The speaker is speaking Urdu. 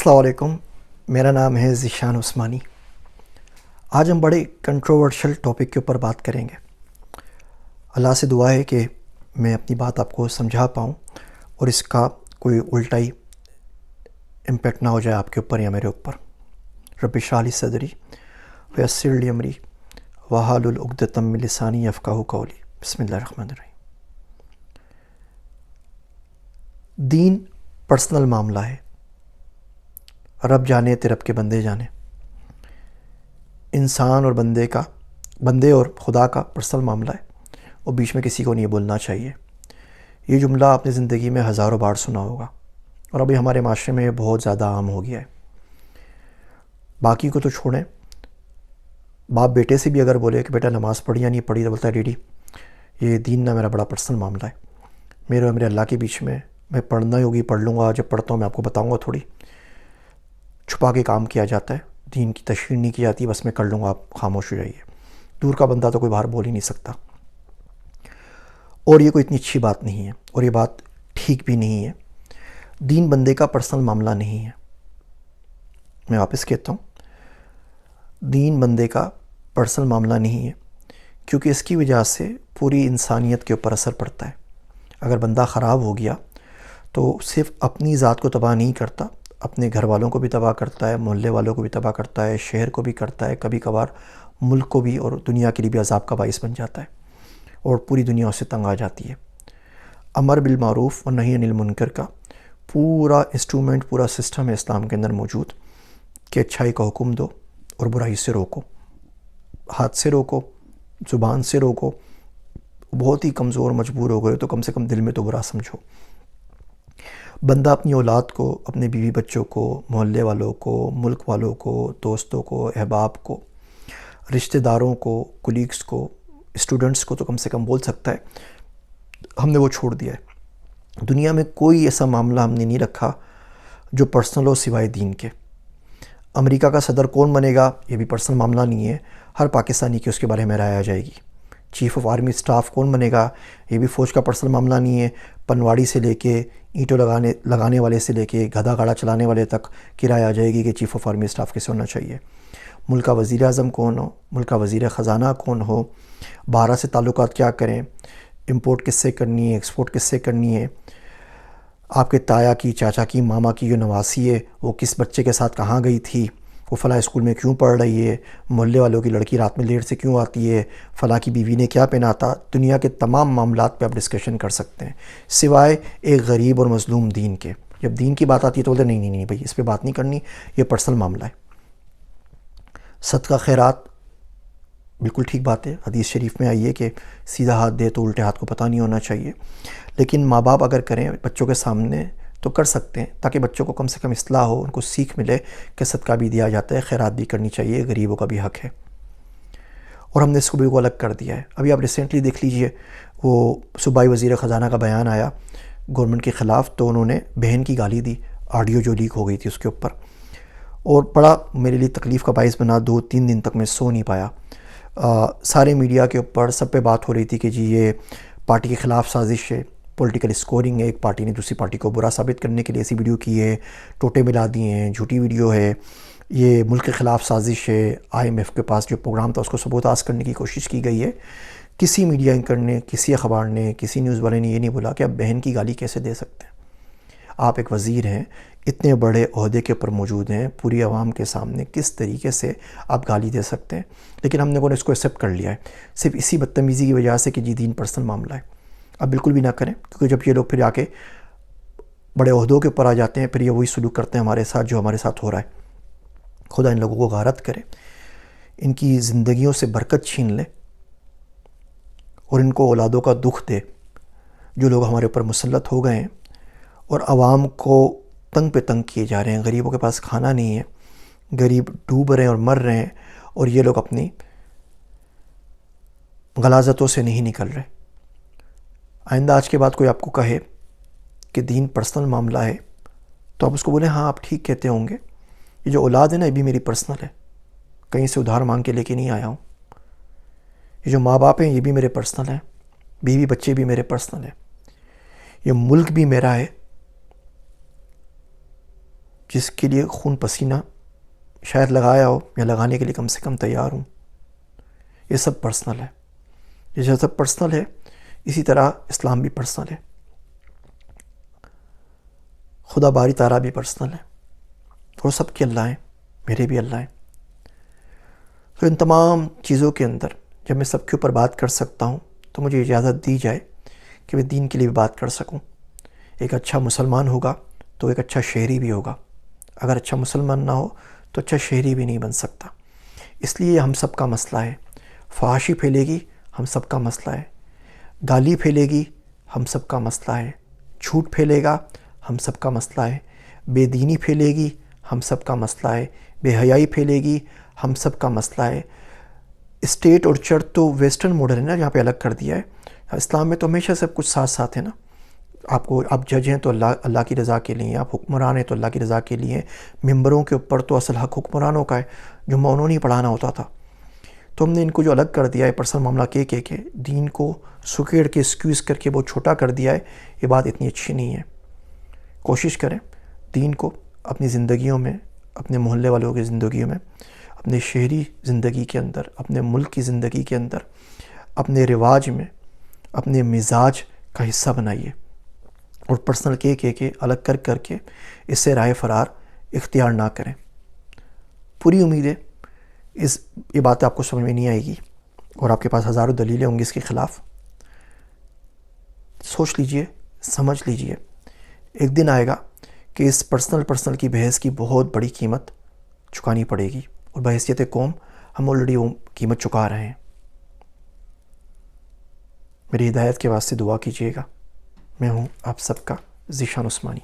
السلام علیکم، میرا نام ہے ذیشان عثمانی۔ آج ہم بڑے کنٹروورشل ٹاپک کے اوپر بات کریں گے۔ اللہ سے دعا ہے کہ میں اپنی بات آپ کو سمجھا پاؤں اور اس کا کوئی الٹا ہی امپیکٹ نہ ہو جائے آپ کے اوپر یا میرے اوپر۔ رب اشرح لی صدری ویسر لی امری واحلل عقدۃ من لسانی یفقہوا قولی۔ بسم اللہ الرحمن الرحیم۔ دین پرسنل معاملہ ہے، رب جانے تے رب کے بندے جانے۔ انسان اور بندے اور خدا کا پرسنل معاملہ ہے، اور بیچ میں کسی کو نہیں بولنا چاہیے۔ یہ جملہ آپ نے زندگی میں ہزاروں بار سنا ہوگا، اور ابھی ہمارے معاشرے میں یہ بہت زیادہ عام ہو گیا ہے۔ باقی کو تو چھوڑیں، باپ بیٹے سے بھی اگر بولے کہ بیٹا نماز پڑھی یا نہیں پڑھی، تو بولتا ہے ڈیڈی یہ دین نہ میرا بڑا پرسنل معاملہ ہے، میرے اور میرے اللہ کے بیچ میں پڑھنا ہی ہوگی، پڑھ لوں گا، جب پڑھتا ہوں میں آپ کو بتاؤں گا۔ تھوڑی چھپا کے کام کیا جاتا ہے، دین کی تشہیر نہیں کی جاتی، بس میں کر لوں گا، آپ خاموش ہو جائیے۔ دور کا بندہ تو کوئی باہر بول ہی نہیں سکتا، اور یہ کوئی اتنی اچھی بات نہیں ہے، اور یہ بات ٹھیک بھی نہیں ہے۔ دین بندے کا پرسنل معاملہ نہیں ہے۔ میں واپس کہتا ہوں، دین بندے کا پرسنل معاملہ نہیں ہے، کیونکہ اس کی وجہ سے پوری انسانیت کے اوپر اثر پڑتا ہے۔ اگر بندہ خراب ہو گیا تو صرف اپنی ذات کو تباہ نہیں کرتا، اپنے گھر والوں کو بھی تباہ کرتا ہے، محلے والوں کو بھی تباہ کرتا ہے، شہر کو بھی کرتا ہے، کبھی کبھار ملک کو بھی اور دنیا کے لیے بھی عذاب کا باعث بن جاتا ہے، اور پوری دنیا اس سے تنگ آ جاتی ہے۔ امر بالمعروف و نہی عن المنکر کا پورا انسٹرومنٹ، پورا سسٹم ہے اسلام کے اندر موجود، کہ اچھائی کا حکم دو اور برائی سے روکو، ہاتھ سے روکو، زبان سے روکو۔ بہت ہی کمزور مجبور ہو گئے تو کم سے کم دل میں تو برا سمجھو۔ بندہ اپنی اولاد کو، اپنے بیوی بچوں کو، محلے والوں کو، ملک والوں کو، دوستوں کو، احباب کو، رشتہ داروں کو، کولیگز کو، اسٹوڈنٹس کو تو کم سے کم بول سکتا ہے۔ ہم نے وہ چھوڑ دیا ہے۔ دنیا میں کوئی ایسا معاملہ ہم نے نہیں رکھا جو پرسنل ہو سوائے دین کے۔ امریکہ کا صدر کون بنے گا یہ بھی پرسنل معاملہ نہیں ہے، ہر پاکستانی کی اس کے بارے میں رائے آ جائے گی۔ چیف آف آرمی اسٹاف کون بنے گا یہ بھی فوج کا پرسنل معاملہ نہیں ہے، پنواڑی سے لے کے اینٹوں لگانے والے سے لے کے گدھا گاڑا چلانے والے تک کی رائے آ جائے گی کہ چیف آف آرمی اسٹاف کیسے ہونا چاہیے۔ ملک کا وزیر اعظم کون ہو، ملک کا وزیر خزانہ کون ہو، باہر سے تعلقات کیا کریں، امپورٹ کس سے کرنی ہے، ایکسپورٹ کس سے کرنی ہے، آپ کے تایا کی، چاچا کی، ماما کی جو نواسی ہے وہ کس بچے کے ساتھ کہاں گئی تھی، وہ فلاں اسکول میں کیوں پڑھ رہی ہے، محلے والوں کی لڑکی رات میں لیٹ سے کیوں آتی ہے، فلاں کی بیوی نے کیا پہنا تھا۔ دنیا کے تمام معاملات پہ آپ ڈسکشن کر سکتے ہیں، سوائے ایک غریب اور مظلوم دین کے۔ جب دین کی بات آتی ہے تو بولتے ہیں نہیں بھائی اس پہ بات نہیں کرنی، یہ پرسنل معاملہ ہے۔ صدقہ خیرات بالکل ٹھیک بات ہے، حدیث شریف میں آئی ہے کہ سیدھا ہاتھ دے تو الٹے ہاتھ کو پتہ نہیں ہونا چاہیے، لیکن ماں باپ اگر کریں بچوں کے سامنے تو کر سکتے ہیں، تاکہ بچوں کو کم سے کم اصلاح ہو، ان کو سیکھ ملے کہ صدقہ بھی دیا جاتا ہے، خیرات بھی کرنی چاہیے، غریبوں کا بھی حق ہے۔ اور ہم نے اس کو بھی الگ کر دیا ہے۔ ابھی آپ ریسنٹلی دیکھ لیجئے، وہ صوبائی وزیر خزانہ کا بیان آیا گورنمنٹ کے خلاف، تو انہوں نے بہن کی گالی دی، آڈیو جو لیک ہو گئی تھی اس کے اوپر، اور بڑا میرے لیے تکلیف کا باعث بنا۔ 2-3 دن تک میں سو نہیں پایا۔ سارے میڈیا کے اوپر سب پہ بات ہو رہی تھی کہ جی یہ پارٹی کے خلاف سازش ہے، پولیٹیکل اسکورنگ ہے، ایک پارٹی نے دوسری پارٹی کو برا ثابت کرنے کے لیے ایسی ویڈیو کی ہے، ٹوٹے ملا دیے ہیں، جھوٹی ویڈیو ہے، یہ ملک کے خلاف سازش ہے، IMF کے پاس جو پروگرام تھا اس کو سبوتاز کرنے کی کوشش کی گئی ہے۔ کسی میڈیا اینکر نے، کسی اخبار نے، کسی نیوز والے نے یہ نہیں بولا کہ آپ بہن کی گالی کیسے دے سکتے ہیں۔ آپ ایک وزیر ہیں، اتنے بڑے عہدے کے اوپر موجود ہیں، پوری عوام کے سامنے کس طریقے سے آپ گالی دے سکتے ہیں؟ لیکن ہم نے اس کو ایکسیپٹ کر لیا ہے، صرف اسی بدتمیزی کی وجہ سے کہ جی دین پرسنل معاملہ ہے۔ اب بالکل بھی نہ کریں، کیونکہ جب یہ لوگ پھر آ کے بڑے عہدوں کے اوپر آ جاتے ہیں، پھر یہ وہی سلوک کرتے ہیں ہمارے ساتھ جو ہمارے ساتھ ہو رہا ہے۔ خدا ان لوگوں کو غارت کرے، ان کی زندگیوں سے برکت چھین لے، اور ان کو اولادوں کا دکھ دے جو لوگ ہمارے اوپر مسلط ہو گئے ہیں اور عوام کو تنگ پہ تنگ کیے جا رہے ہیں۔ غریبوں کے پاس کھانا نہیں ہے، غریب ڈوب رہے ہیں اور مر رہے ہیں، اور یہ لوگ اپنی غلاظتوں سے نہیں نکل رہے۔ آئندہ آج کے بعد کوئی آپ کو کہے کہ دین پرسنل معاملہ ہے تو آپ اس کو بولیں ہاں آپ ٹھیک کہتے ہوں گے، یہ جو اولاد ہے نا یہ بھی میری پرسنل ہے، کہیں سے ادھار مانگ کے لے کے نہیں آیا ہوں۔ یہ جو ماں باپ ہیں یہ بھی میرے پرسنل ہیں، بیوی بچے بھی میرے پرسنل ہیں، یہ ملک بھی میرا ہے جس کے لیے خون پسینہ شاید لگایا ہو یا لگانے کے لیے کم سے کم تیار ہوں. یہ سب پرسنل ہے. یہ سب پرسنل ہے، اسی طرح اسلام بھی پرسنل ہے، خدا باری تعالیٰ بھی پرسنل ہے، اور سب کے اللہ ہیں، میرے بھی اللہ ہیں. تو ان تمام چیزوں کے اندر جب میں سب کے اوپر بات کر سکتا ہوں تو مجھے اجازت دی جائے کہ میں دین کے لیے بھی بات کر سکوں. ایک اچھا مسلمان ہوگا تو ایک اچھا شہری بھی ہوگا، اگر اچھا مسلمان نہ ہو تو اچھا شہری بھی نہیں بن سکتا. اس لیے ہم سب کا مسئلہ ہے. فحاشی پھیلے گی، ہم سب کا مسئلہ ہے. گالی پھیلے گی، ہم سب کا مسئلہ ہے. جھوٹ پھیلے گا، ہم سب کا مسئلہ ہے. بے دینی پھیلے گی، ہم سب کا مسئلہ ہے. بے حیائی پھیلے گی، ہم سب کا مسئلہ ہے. اسٹیٹ اور چرچ تو ویسٹرن ماڈل ہے نا، یہاں پہ الگ کر دیا ہے. اسلام میں تو ہمیشہ سب کچھ ساتھ ساتھ ہے نا. آپ جج ہیں تو اللہ کی رضا کے لیے، آپ حکمران ہیں تو اللہ کی رضا کے لیے. ممبروں کے اوپر تو اصل حق حکمرانوں کا ہے، جمعہ انہوں نے پڑھانا ہوتا تھا. تو ہم نے ان کو جو الگ کر دیا ہے پرسنل معاملہ کے دین کو سکیڑ کے اسکیوز کر کے بہت چھوٹا کر دیا ہے. یہ بات اتنی اچھی نہیں ہے. کوشش کریں دین کو اپنی زندگیوں میں، اپنے محلے والوں کی زندگیوں میں، اپنے شہری زندگی کے اندر، اپنے ملک کی زندگی کے اندر، اپنے رواج میں، اپنے مزاج کا حصہ بنائیے، اور پرسنل کے الگ کر کے اس سے راہ فرار اختیار نہ کریں. پوری امید ہے یہ بات آپ کو سمجھ میں نہیں آئے گی، اور آپ کے پاس ہزاروں دلیلیں ہوں گی اس کے خلاف. سوچ لیجئے، سمجھ لیجئے، ایک دن آئے گا کہ اس پرسنل کی بحث کی بہت بڑی قیمت چکانی پڑے گی، اور بحیثیت قوم ہم آلریڈی وہ قیمت چکا رہے ہیں. میری ہدایت کے واسطے دعا کیجیے گا. میں ہوں آپ سب کا ذیشان عثمانی.